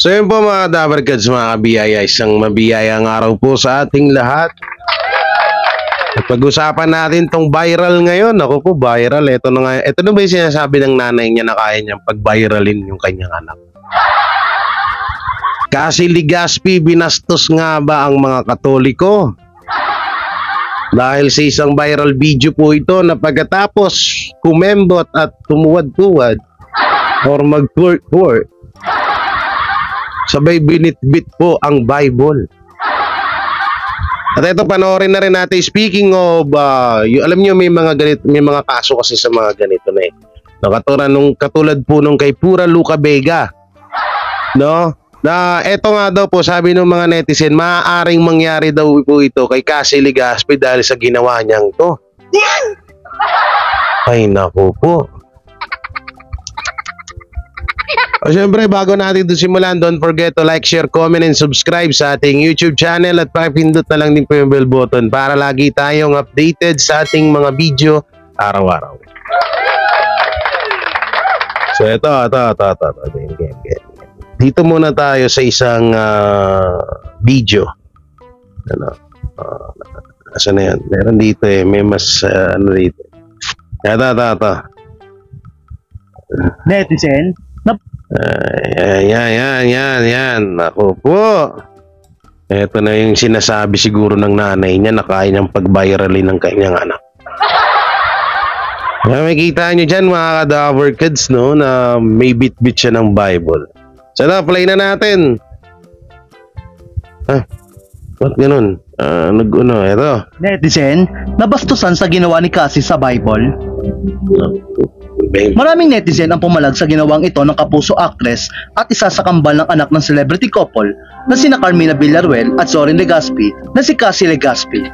So yun po mga Dabarkads, mga kabiyaya, isang mabiyayang araw po sa ating lahat. At pag-usapan natin tong viral ngayon. Ako po, viral. Ito na ba yung sinasabi ng nanay niya na kaya niyang pag-viralin yung kanyang anak? Kasi Legazpi, binastos nga ba ang mga Katoliko? Dahil sa isang viral video po ito na pagkatapos kumembot at tumuwad-tuwad or mag-twerk-twerk, sabay binitbit po ang Bible. At ito, panoorin na rin natin. Speaking of, alam niyo may mga kaso kasi sa mga ganito na eh. Katulad po nung kay Pura Luca Vega. No? Na eto nga daw po, sabi ng mga netizen, maaaring mangyari daw po ito kay Cassie Legazpi dahil sa ginawa niyang to. Ay naku po. O syempre, bago natin ito simulan, don't forget to like, share, comment, and subscribe sa ating YouTube channel at pakipindot na lang din po yung bell button para lagi tayong updated sa ating mga video araw-araw. So ito. Dito muna tayo sa isang video. Asan na yan? Meron dito eh. May mas dito. Ito. Netizen? Yan. Ako po. Ito na yung sinasabi siguro ng nanay niya na kaya niyang pag-viralin ng kanyang anak. Makikita nyo dyan mga Dabarkads, no, na may bit-bit siya ng Bible. So play na natin. Ba't ganun? Ito. Netizen, nabastusan sa ginawa ni Cassie sa Bible. Maraming netizen ang pumalag sa ginawang ito ng kapuso actress at isa sa kambal ng anak ng celebrity couple na sina Carmina Villaruel at Zorin Legazpi na si Cassie Legazpi.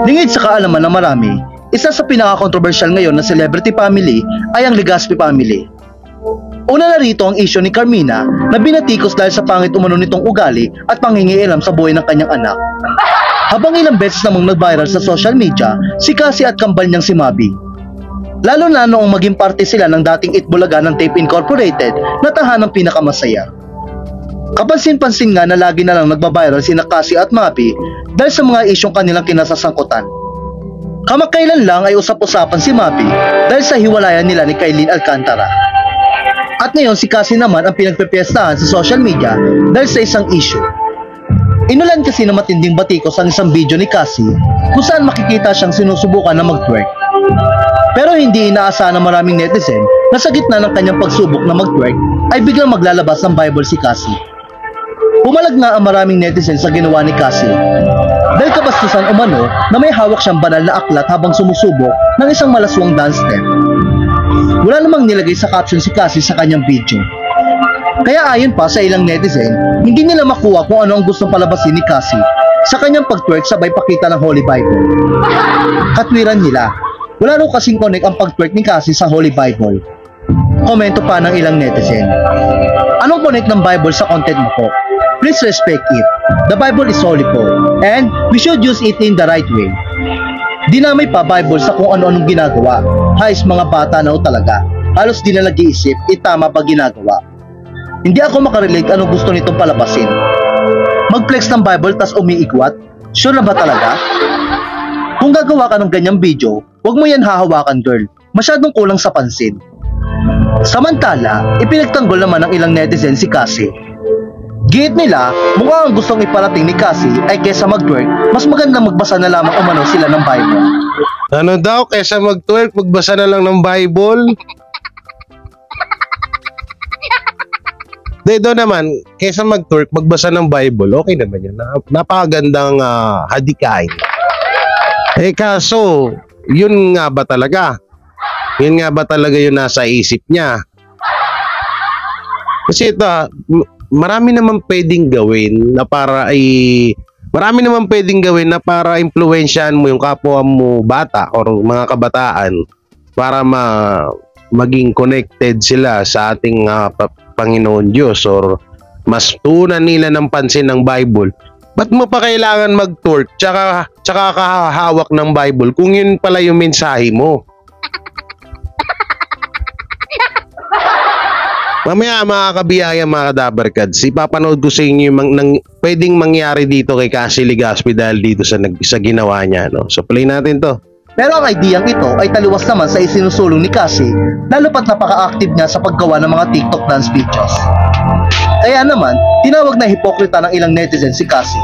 Lingid sa kaalaman ng marami, isa sa pinaka-controversial ngayon na celebrity family ay ang Legazpi family. Una na rito ang issue ni Carmina na binatikos dahil sa pangit umano nitong ugali at panghingialam sa buhay ng kanyang anak. Habang ilang beses namang nag-viral sa social media si Cassie at kambal niyang si Mabi. Lalo na noong maging parte sila ng dating Itbulaga ng Tape Incorporated na tahanang pinakamasaya. Kapansin-pansin nga na lagi na lang nagbabiral sina Cassie at Mabi dahil sa mga isyong kanilang kinasasangkutan. Kamakailan lang ay usap-usapan si Mabi dahil sa hiwalayan nila ni Kailin Alcantara. At ngayon si Cassie naman ang pinagpepiestahan sa social media dahil sa isang issue. Inulan kasi na matinding batikos ang isang video ni Cassie kung saan makikita siyang sinusubukan na mag-twerk. Pero hindi inaasahan ng maraming netizen na sa gitna ng kanyang pagsubok na mag-twerk ay biglang maglalabas ng Bible si Cassie. Pumalag nga ang maraming netizen sa ginawa ni Cassie dahil kabastusan umano na may hawak siyang banal na aklat habang sumusubok ng isang malaswang dance step. Wala namang nilagay sa caption si Cassie sa kanyang video. Kaya ayon pa sa ilang netizen, hindi nila makuha kung ano ang gustong palabasin ni Cassie sa kanyang pag-twerk sabay pakita ng Holy Bible. Katwiran nila, wala raw kasing connect ang pag-twerk ni Cassie sa Holy Bible. Komento pa ng ilang netizen. Anong connect ng Bible sa content mo po? Please respect it. The Bible is holy po, and we should use it in the right way. Dinamay pa Bible sa kung ano-anong ginagawa. Hayos mga bata na o talaga. Halos di na nag-iisip, tama pa ginagawa. Hindi ako makarelate anong gusto nitong palabasin. Mag-flex ng Bible tas umiikwat? Sure na ba talaga? Kung gagawa ka ng ganyang video, huwag mo yan hahawakan girl. Masyadong kulang sa pansin. Samantala, ipinagtanggol naman ng ilang netizen si Cassie. Giit nila, mukhang ang gustong iparating ni Cassie ay kesa mag-twerk, mas maganda magbasa na lamang umano sila ng Bible. Ano daw, kesa mag-twerk, magbasa na lang ng Bible? Daw naman, kesa mag-twerk, magbasa ng Bible, okay naman yun. Napakagandang hadikain. Kaso, yun nga ba talaga? Yun nga ba talaga yung nasa isip niya? Kasi ito, marami naman pwedeng gawin na para impluwensyahan mo yung kapwa mo bata or mga kabataan para maging connected sila sa ating Panginoon Diyos or mas tunan nila ng pansin ng Bible. Ba't mo pa kailangan mag-twerk tsaka kahawak ng Bible kung yun pala yung mensahe mo? Mamaya mga kabiyaya, mga kadabarkads, ipapanood ko sa inyo yung pwedeng mangyari dito kay Cassie Legaspi dahil dito sa ginawa niya, no? So play natin to. Pero ang ideyang ito ay taliwas naman sa isinusulong ni Cassie, lalo pat napaka-active niya sa paggawa ng mga TikTok dance videos. Kaya naman, tinawag na hipokrita ng ilang netizens si Cassie.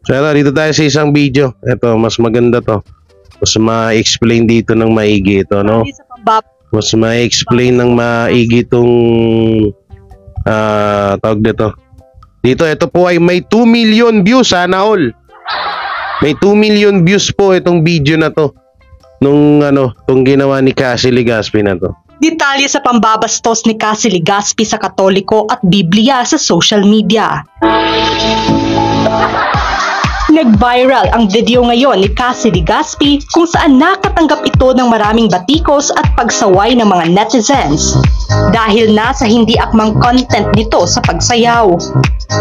So dito tayo sa isang video. Ito, mas maganda to. Mas ma-explain dito ng maigi ito, no? Mas ma-explain ng maigi itong tawag dito. Dito, ito po ay may 2 million views, sana all. May 2 million views po itong video na to. Itong ginawa ni Cassie Legaspi na to. Detalye sa pambabastos ni Cassie Legaspi sa Katoliko at Biblia sa social media. Nag-viral ang video ngayon ni Cassie Legaspi kung saan nakatanggap ito ng maraming batikos at pagsaway ng mga netizens dahil nasa hindi akmang content nito sa pagsayaw.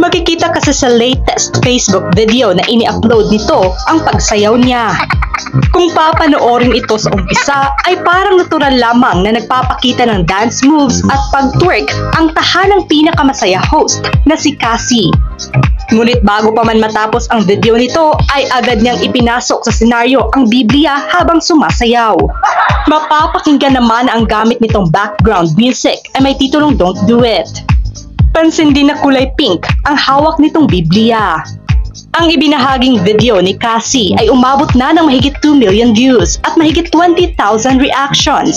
Makikita kasi sa latest Facebook video na ini-upload nito ang pagsayaw niya. Kung papanoorin ito sa umpisa ay parang natural lamang na nagpapakita ng dance moves at pag-twerk ang tahanang pinakamasaya host na si Cassie. Ngunit bago pa man matapos ang video nito ay agad niyang ipinasok sa senaryo ang Biblia habang sumasayaw. Mapapakinggan naman ang gamit nitong background music ay may titulong Don't Do It. Pansin din na kulay pink ang hawak nitong Biblia. Ang ibinahaging video ni Cassie ay umabot na ng mahigit 2 million views at mahigit 20,000 reactions.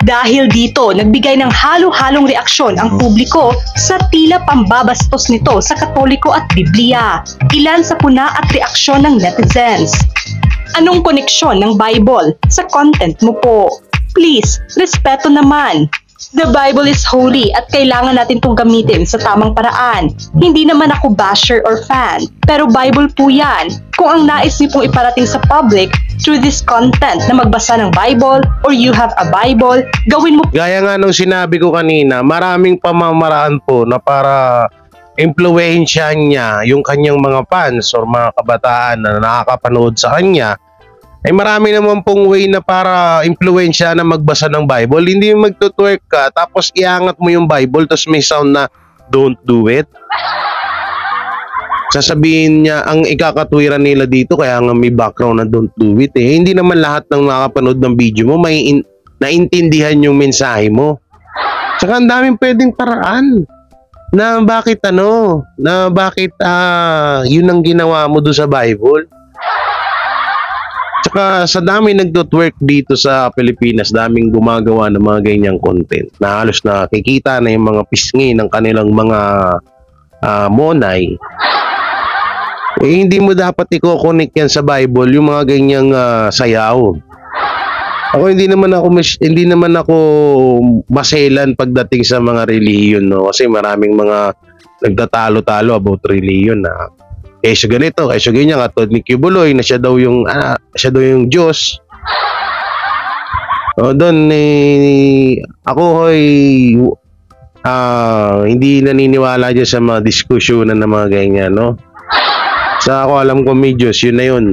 Dahil dito, nagbigay ng halo-halong reaksyon ang publiko sa tila pambabastos nito sa Katoliko at Biblia. Ilan sa puna at reaksyon ng netizens. Anong koneksyon ng Bible sa content mo po? Please, respeto naman. The Bible is holy at kailangan natin itong gamitin sa tamang paraan. Hindi naman ako basher or fan, pero Bible po yan. Kung ang nais niyo pong iparating sa public through this content na magbasa ng Bible or you have a Bible, gawin mo. Gaya nga nung sinabi ko kanina, maraming pamamaraan po na para impluwensyahan niya yung kanyang mga fans or mga kabataan na nakakapanood sa kanya. Ay marami naman pong way na para impluwensya na magbasa ng Bible. Hindi yung magtutwerk ka tapos iangat mo yung Bible tapos may sound na don't do it. Sasabihin niya ang ikakatwiran nila dito kaya nga may background na don't do it eh. Hindi naman lahat ng nakapanood ng video mo may naintindihan yung mensahe mo. Tsaka ang daming pwedeng paraan na bakit yun ang ginawa mo doon sa Bible. Tsaka sa dami nagtutwerk dito sa Pilipinas, daming gumagawa ng mga ganyang content na halos nakikita na yung mga pisngi ng kanilang mga monay. Eh, hindi mo dapat i-connect yan sa Bible yung mga ganyang sayaw. Ako hindi naman ako maselan pagdating sa mga relihiyon, no? Kasi maraming mga nagtatalo-talo about relihiyon na kesyo ganito, kesyo ganyan, katulad ni Kibuloy na siya daw yung Diyos. O doon ako hindi naniniwala dyan sa mga diskusyonan na mga ganyan, no? Sa ako alam ko may Diyos, yun na yun.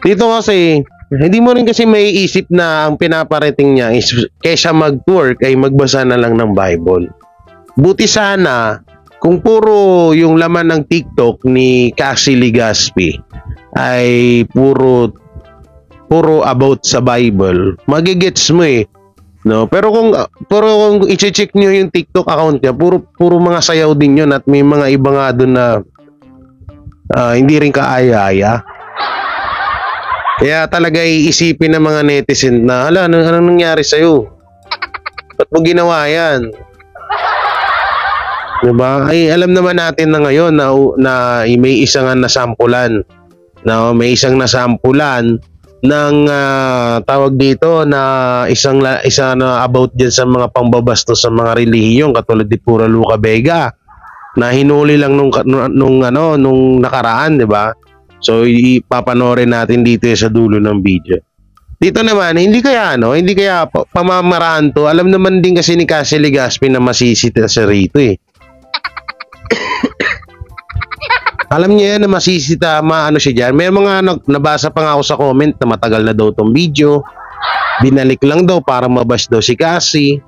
Dito kasi hindi mo rin kasi maiisip na ang pinaparating niya is kaysa mag-twerk ay magbasa na lang ng Bible. Buti sana kung puro yung laman ng TikTok ni Cassie Legaspi ay puro about sa Bible, magigets mo eh. No, pero kung i-check niyo yung TikTok account niya, puro mga sayaw din yun at may mga iba nga doon na hindi rin kaaya-aya. Kaya talaga iisipin ng mga netizen na, hala, anong nangyari sa'yo? Ba't mo ginawa yan? Diba? Ay, alam naman natin na ngayon na may isang nasampulan. May isang nasampulan ng tawag dito na isa na about dyan sa mga pambabastos sa mga relihiyon katulad ni Pura Luca Vega na hinuli lang nung nakaraan, di ba? So ipapanorin natin dito sa dulo ng video. Dito naman, hindi kaya pamamaraan to. Alam naman din kasi ni Cassie Legaspi na masisita sa rito eh. Alam niyo yan na masisita, maano siya dyan. May mga nabasa pa nga ako sa comment na matagal na daw tong video. Binalik lang daw para mabash daw si Cassie.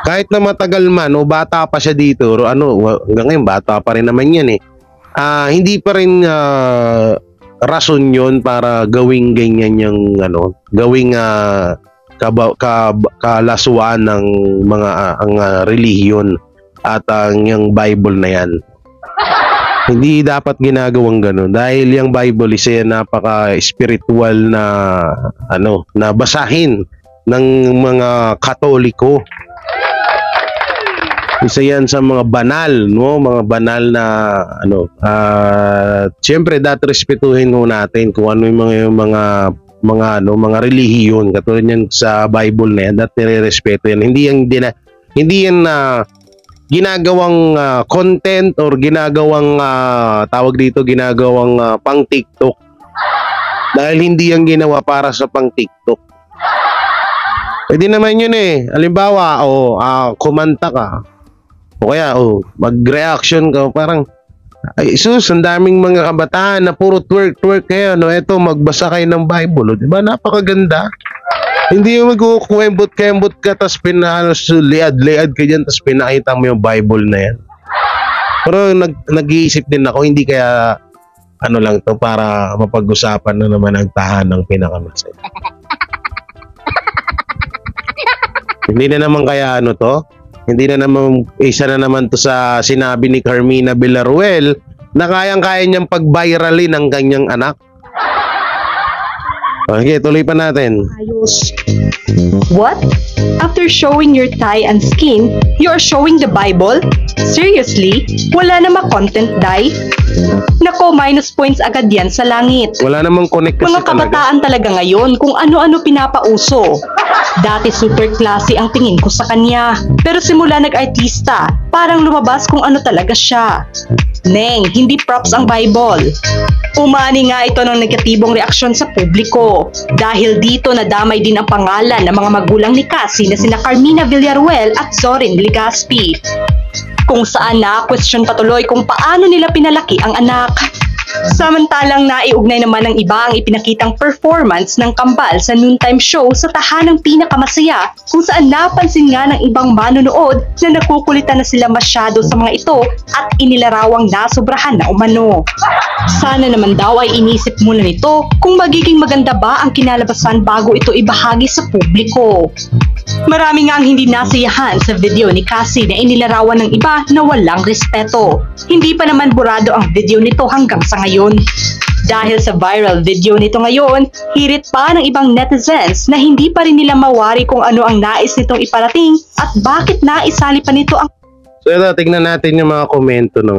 Kahit na matagal man o bata pa siya dito, hanggang ngayon bata pa rin naman yan eh. Hindi pa rin rason yun para gawing ganyan yung gawing kalaswaan ng mga relihiyon at yung Bible na yan. Hindi dapat ginagawang gano'n dahil yung Bible is napaka-spiritual na na basahin ng mga Katoliko. Isa yan sa mga banal, mga banal na siyempre dapat respetuhin natin kung ano yung mga relihiyon katulad yan sa Bible na yan, dapat nire-respeto yan. Hindi yan ginagawang content or ginagawang ginagawang pang TikTok dahil hindi yan ginawa para sa pang TikTok. Pwede naman yun eh. Halimbawa, kumanta ka o kaya mag-reaction ka, parang ay sus, ang daming mga kabataan na puro twerk kayo, eto magbasa kayo ng Bible, diba? Napakaganda. Hindi yung magkukwembot-kembot ka tapos liad-liad ka dyan tapos pinakita mo yung Bible na yan. Pero nag-iisip din ako, hindi kaya lang to para mapag-usapan na naman ang tahanang pinakamasaya. Hindi na naman kaya to? Hindi na naman, isa na naman to sa sinabi ni Carmina Villarruel na kayang-kaya niyang pag-viralin ang kanyang anak. Okay, tuloy pa natin. Ayos. What? After showing your thigh and skin, you are showing the Bible? Seriously? Wala namang content, Dai? Nako, minus points agad yan sa langit. Wala namang connect kasi Mga kabataan talaga ngayon kung ano-ano pinapauso. Dati super classy ang tingin ko sa kanya. Pero simula nag-artista, parang lumabas kung ano talaga siya. Neng, hindi props ang Bible. Umani nga ito ng negatibong reaksyon sa publiko. Dahil dito nadamay din ang pangalan ng mga magulang ni Cassie na sina Carmina Villarruel at Zorin Legaspi. Kung saan na-question patuloy kung paano nila pinalaki ang anak. Samantalang naiugnay naman ng iba ang ipinakitang performance ng kambal sa noontime show sa tahanang pinakamasaya kung saan napansin nga ng ibang manonood na nakukulitan na sila masyado sa mga ito at inilarawang nasobrahan na umano. Sana naman daw ay inisip muna nito kung magiging maganda ba ang kinalabasan bago ito ibahagi sa publiko. Marami nga ang hindi nasiyahan sa video ni Cassie na inilarawan ng iba na walang respeto. Hindi pa naman burado ang video nito hanggang sa ngayon. Dahil sa viral video nito ngayon, hirit pa ng ibang netizens na hindi pa rin nila mawari kung ano ang nais nitong iparating at bakit naisali pa nito ang... So ito, tignan natin yung mga komento ng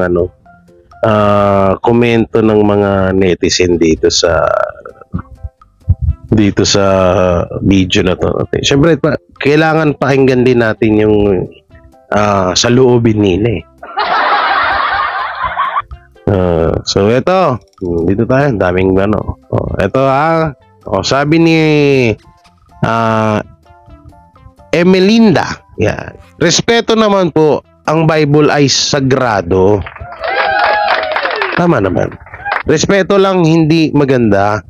komento ng mga netizen dito sa video na to. Siyempre, kailangan pakinggan din natin yung sa loobin nila eh. So ito, dito tayo, daming ito sabi ni Emelinda, respeto naman po, ang Bible ay sagrado. Tama naman. Respeto lang, hindi maganda.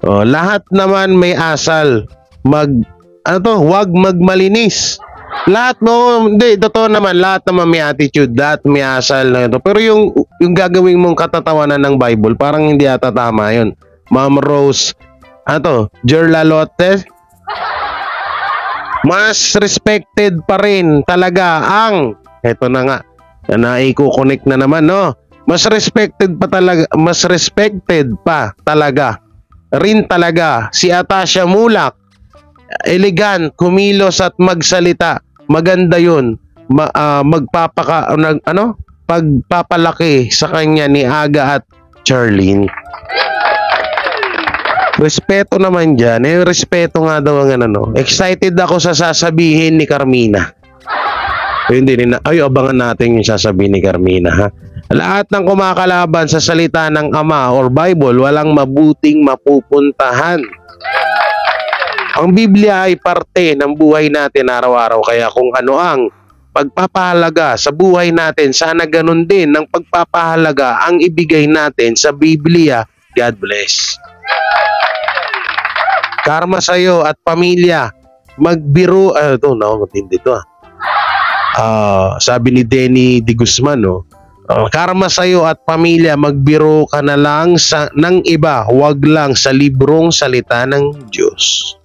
Lahat naman may asal. Huwag magmalinis. Lahat hindi, totoo naman, lahat naman may attitude, lahat may asal na ito. Pero yung gagawin mong katatawanan ng Bible, parang hindi ata tama yun. Ma'am Rose, Jerlalote, mas respected pa rin talaga ang, eto na nga, naiko-connect na naman, mas respected pa talaga si Atasha Mulak. Elegant, kumilos at magsalita. Maganda yun. Pagpapalaki sa kanya ni Aga at Charlene. Respeto naman dyan. Respeto nga daw ang Excited ako sa sasabihin ni Carmina. Abangan natin yung sasabihin ni Carmina, ha? Lahat ng kumakalaban sa salita ng Ama or Bible, walang mabuting mapupuntahan. Ang Biblia ay parte ng buhay natin araw-araw. Kaya kung ano ang pagpapahalaga sa buhay natin, sana ganun din ng pagpapahalaga ang ibigay natin sa Biblia. God bless. Karma sa'yo at pamilya. Magbiro, matindi to. Sabi ni Denny de Guzman, karma sa'yo at pamilya, magbiro ka na lang ng iba, huwag lang sa librong salita ng Diyos.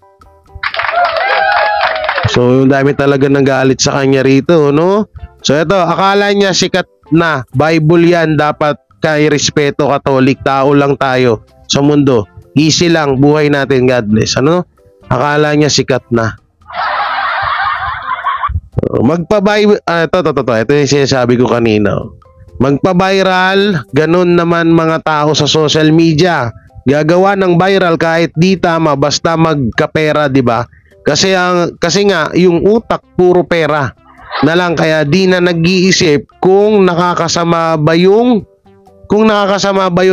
So, yung dami talaga nagalit sa kanya rito, no? So, ito, akala niya sikat na. Bible yan, dapat kay respeto, Katolik, tao lang tayo sa mundo. Easy lang, buhay natin, God bless. Ano? Akala niya sikat na. Ito yung sinasabi ko kanina. Magpa-viral, ganun naman mga tao sa social media. Gagawa ng viral kahit di tama, basta magkapera, di ba? Kasi nga yung utak puro pera na lang, kaya di na nag-iisip kung nakakasama ba yun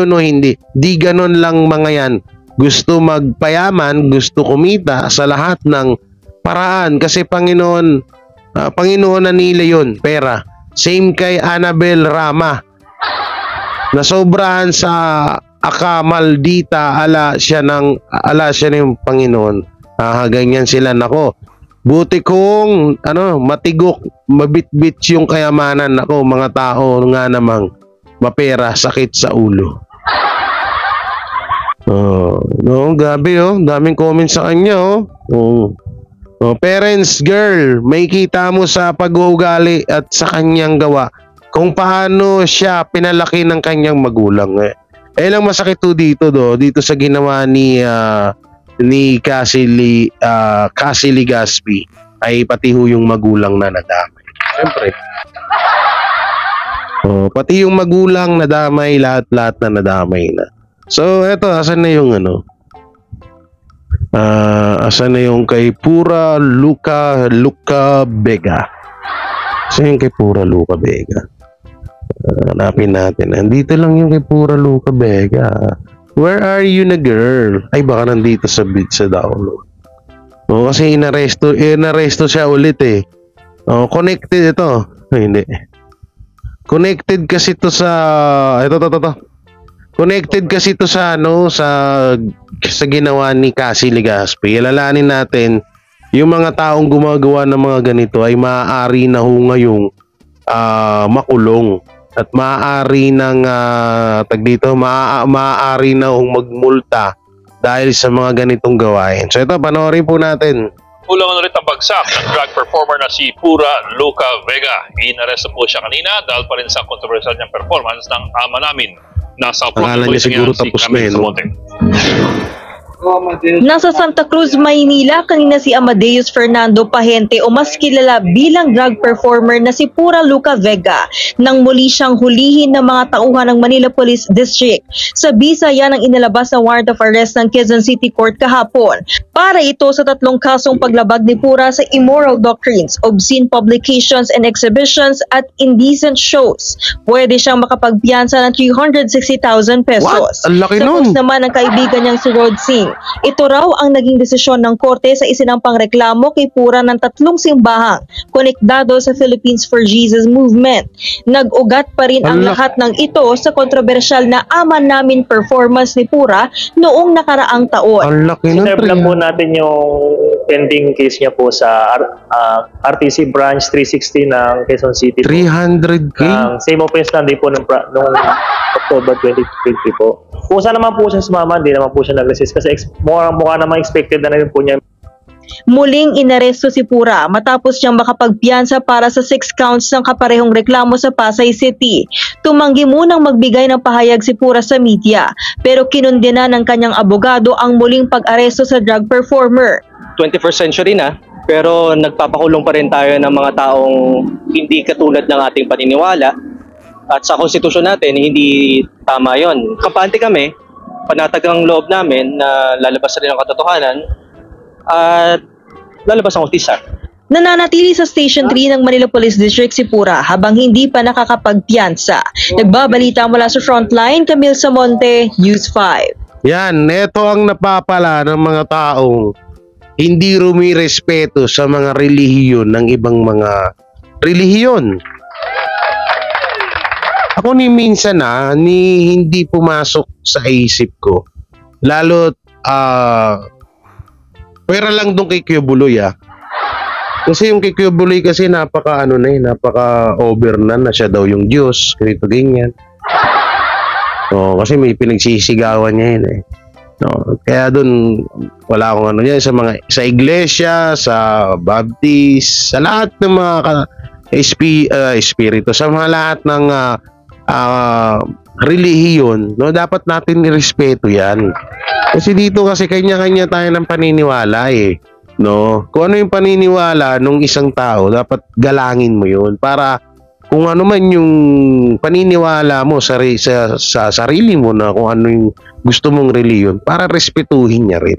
o hindi. Di ganun lang mga yan. Gusto magpayaman, gusto kumita sa lahat ng paraan kasi Panginoon na nila yun, pera. Same kay Annabel Rama. Nasobrahan sa akamaldita, ala siya na yung Panginoon. Ganyan sila, nako. Buti kung matigok, mabitbit yung kayamanan, nako, mga tao nga namang mapera, sakit sa ulo. Gabi, daming comments sa kanya, parents, girl, may kita mo sa pag-uugali at sa kanyang gawa kung paano siya pinalaki ng kanyang magulang. Lang masakit dito sa ginawa ni Cassie Legaspi, ay pati yung magulang na nadamay. Siyempre. Pati yung magulang nadamay, lahat na nadamay na. So, eto, asan na yung asan na yung kay Pura Luca Vega? Asan yung kay Pura Luca Vega? Hanapin natin. Andito lang yung kay Pura Luca Vega. Where are you na, girl? Ay, baka nandito sa download. Kasi inaresto siya ulit eh. Connected ito. Hindi. Connected kasi ito sa ito. Connected kasi ito sa sa ginawa ni Cassie Legaspi. Alalahanin natin, yung mga taong gumagawa ng mga ganito ay maaari na ngayong makulong at maaari ng maaari na magmulta dahil sa mga ganitong gawain. So ito, panoorin po natin. Kulangan ulit ang bagsak ng drag performer na si Pura Luca Vega. Inaresto po siya kanina dahil pa rin sa controversial niyang performance ng ama namin. Nasa Akala niya siguro tapos na yun. Nasa Santa Cruz, Maynila, kanina si Amadeus Fernando Pahente o mas kilala bilang drag performer na si Pura Luca Vega nang muli siyang hulihin ng mga tauhan ng Manila Police District. Sa Bisayan ang inilabas na warrant of arrest ng Quezon City Court kahapon. Para ito sa 3 kasong paglabag ni Pura sa immoral doctrines, obscene publications and exhibitions at indecent shows. Pwede siyang makapagpiyansa ng 360,000 pesos. What? Ang laki nun. Tapos naman ang kaibigan niyang si Rod Singh. Ito raw ang naging desisyon ng korte sa isinampang reklamo kay Pura ng 3 simbahang konektado sa Philippines for Jesus movement. Nag-ugat pa rin ang lahat ng ito sa kontrobersyal na ama namin performance ni Pura noong nakaraang taon. Ang laki nun. Sinerve lang po natin yung pending case niya po sa RTC branch 360 ng Quezon City. 300K? Same offense lang din po nung October 2020 po. Kung saan naman po siya sumama, hindi naman po siya nag-resist kasi mukha naman expected na rin po niya. Muling inaresto si Pura matapos siyang makapagpiyansa para sa 6 counts ng kaparehong reklamo sa Pasay City. Tumanggi munang magbigay ng pahayag si Pura sa media pero kinundena ng kanyang abogado ang muling pag-aresto sa drag performer. 21st century na, pero nagpapakulong pa rin tayo ng mga taong hindi katulad ng ating paniniwala. At sa konstitusyon natin, hindi tama yon. Kampante kami, panatag ang loob namin na lalabas rin ang katotohanan at lalabas ang ustisya. Nananatili sa Station 3 ng Manila Police District si Pura habang hindi pa nakakapagpiyansa. Nagbabalita mula sa Frontline, Camille Samonte, News 5. Yan, ito ang napapala ng mga taong hindi rumirespeto sa mga relihiyon ng ibang mga relihiyon. Ako ni minsan ni hindi pumasok sa isip ko. Lalo't pera lang dong kay Quebuloy Kasi yung kay Quebuloy kasi napaka over na siya daw yung Diyos, ganito ganyan. So, kasi may pinagsisigawan niya yun No, kaya doon wala akong sa iglesia, sa Baptist, sa lahat ng mga espiritu, sa mga lahat ng relihiyon, no, dapat natin irespeto 'yan. Kasi dito kasi kanya-kanya tayo ng paniniwala no. Kung ano yung paniniwala ng isang tao, dapat galangin mo 'yun para kung ano man yung paniniwala mo sa sarili mo na kung ano yung gusto mong reliyon, para respetuhin niya rin.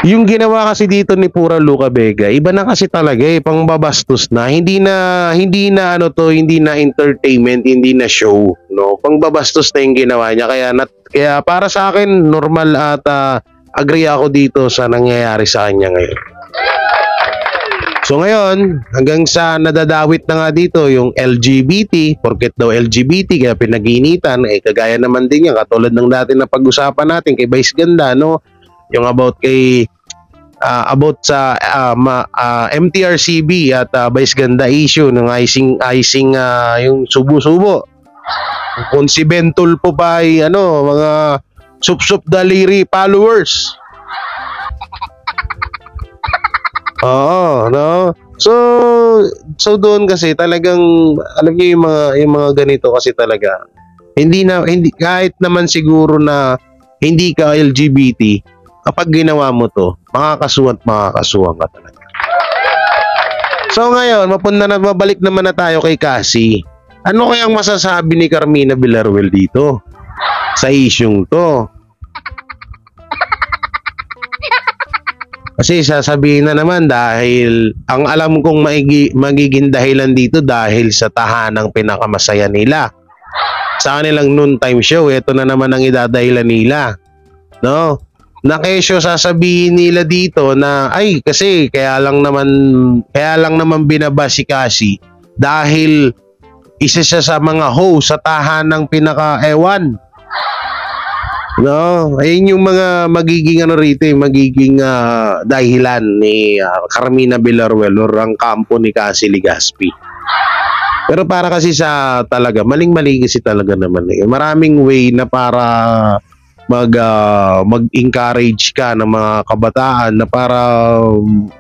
Yung ginawa kasi dito ni Pura Luca Vega, iba na kasi talaga pangbabastos na, hindi na entertainment, hindi na show, no. Pangbabastos na yung ginawa niya, kaya para sa akin normal at agree ako dito sa nangyayari sa kanya ngayon. So ngayon, hanggang sa nadadawit na nga dito yung LGBT, porket daw LGBT kaya pinag-iinitan, kagaya naman din yan, katulad ng dati na pag-usapan natin kay Vice Ganda, no? Yung about sa MTRCB at Vice Ganda issue ng icing yung subo-subo. Kung si Bentol po ba ay mga sup-sup daliri followers. Oo, no? So doon kasi talagang alam niyo yung mga ganito kasi talaga. Hindi kahit naman siguro na hindi ka LGBT, kapag ginawa mo to, makakasuhan ka talaga. So ngayon, mabalik naman na tayo kay Cassie. Ano kayang masasabi ni Carmina Villarreal dito sa isyung to? Kasi sasabihin na naman dahil ang alam kong magiging dahilan dito dahil sa tahanang pinakamasaya nila. Sa kanilang noontime show, ito na naman ang idadahilan nila. No? Na kesyo sasabihin nila dito na ay kasi kaya lang naman binaba si Cassie dahil isa siya sa mga host sa tahanang pinaka-ewan. No, ayun yung mga magiging magiging dahilan ni Carmina Villarreal or ang kampo ni Cassie Legaspi. Pero para kasi sa talaga, maling-mali kasi talaga naman Maraming way na para mag-encourage ka ng mga kabataan na para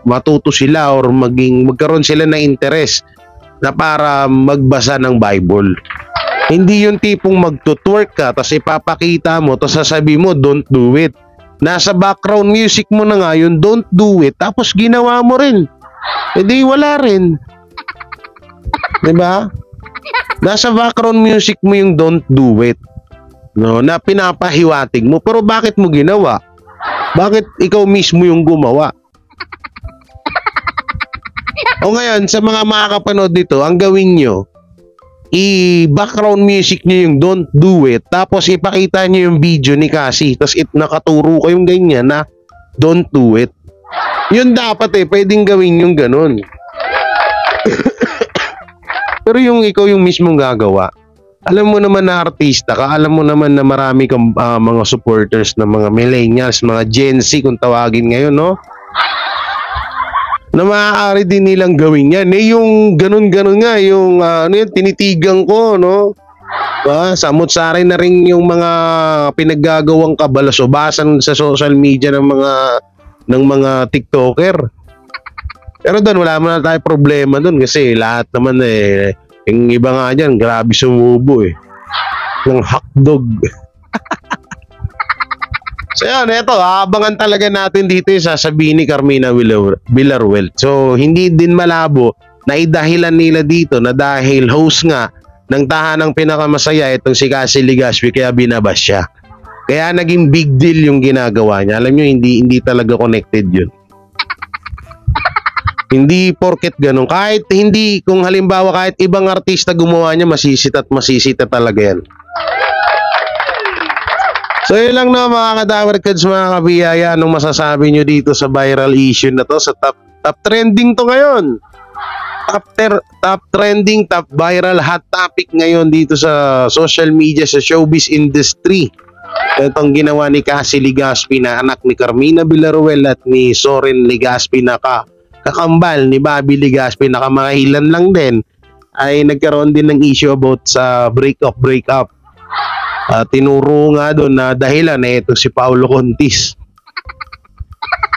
matuto sila or magkaroon sila ng interest na para magbasa ng Bible. Hindi yung tipong magtutwerk ka tapos ipapakita mo tapos sasabihin mo don't do it. Nasa background music mo na nga yun, don't do it, tapos ginawa mo rin. Hindi wala rin. Diba? Nasa background music mo yung don't do it. No, na pinapahiwatig mo, pero bakit mo ginawa? Bakit ikaw mismo yung gumawa? O ngayon, sa mga makakapanood dito, ang gawin nyo, i-background music nyo yung don't do it, tapos ipakita nyo yung video ni Cassie, tapos nakaturo kayong ganyan na don't do it. Yun dapat pwedeng gawin yung ganun. Pero yung ikaw yung mismong gagawa, alam mo naman na artista ka, alam mo naman na marami kang mga supporters ng mga millennials, mga Gen Z kung tawagin ngayon, no? Na maaari din nilang gawin yan. Yung ganun-ganun nga, yung tinitigan ko, no? Samot-saray na rin yung mga pinaggagawang kabalasobasan sa social media ng mga TikToker. Pero doon, wala mo na tayo problema doon kasi lahat naman yung iba nga dyan, grabe sumubo ng hotdog. So yan, eto, abangan talaga natin dito yung sasabihin ni Carmina Villarreal. So hindi din malabo na idahilan nila dito na dahil host nga ng tahanang pinakamasaya itong si Cassie Legaspi kaya binabas siya. Kaya naging big deal yung ginagawa niya. Alam nyo, hindi talaga connected yun. Hindi porket ganun. Kahit hindi, kung halimbawa kahit ibang artista gumawa niya, masisita talaga yan. So yun lang na mga Kadawar Kids, mga kabiyaya, anong masasabi nyo dito sa viral issue na to, sa top trending to ngayon? top trending, top viral, hot topic ngayon dito sa social media, sa showbiz industry. Itong ginawa ni Cassie Legaspi na anak ni Carmina Villaruel at ni Soren Legaspi na kakambal ni Bobby Legaspi na kamahilan lang din, ay nagkaroon din ng issue about sa breakup. Tinuro nga doon na dahilan na itong si Paulo Contis.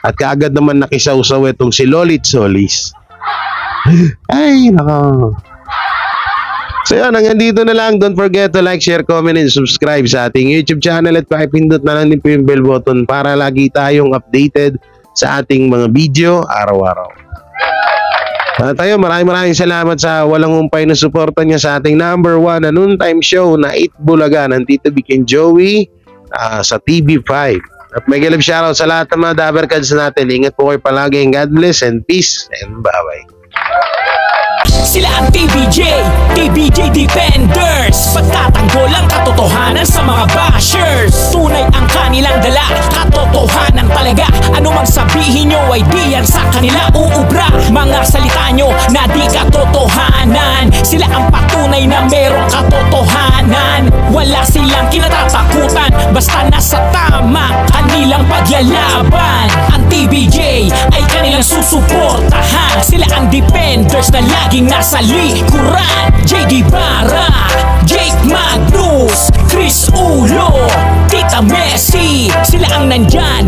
At kaagad naman nakisawsaw itong si Lolit Solis. Ay, nako. So yun, hanggang dito na lang. Don't forget to like, share, comment, and subscribe sa ating YouTube channel at pakipindot na lang din po yung bell button para lagi tayong updated sa ating mga video araw-araw. Tayo, maraming salamat sa walang humpay na suporta niya sa ating number 1 na noontime show na 8 Bulaga ng Tito Vic and Joey sa TV5. At may galib shoutout sa lahat ng mga Dabarkads natin. Ingat po kayo palagi and God bless and peace and bye-bye. Sila ang TBJ Defenders. Pagtatanggol ang katotohanan sa mga bashers. Tunay ang kanilang dala, katotohanan talaga. Ano mang sabihin nyo ay di yan sa kanila uubra. Mga salita nyo na di katotohanan. Sila ang patunay na merong katotohanan. Wala silang kinatatakutan, basta nasa tama kanilang pagyalaban. Ang TBJ ay kanilang susuportahan. Sila ang defenders na laging nasa likuran. JD Barra, Jake Magnus, Chris Ulo, Tita Messi, sila ang nandyan.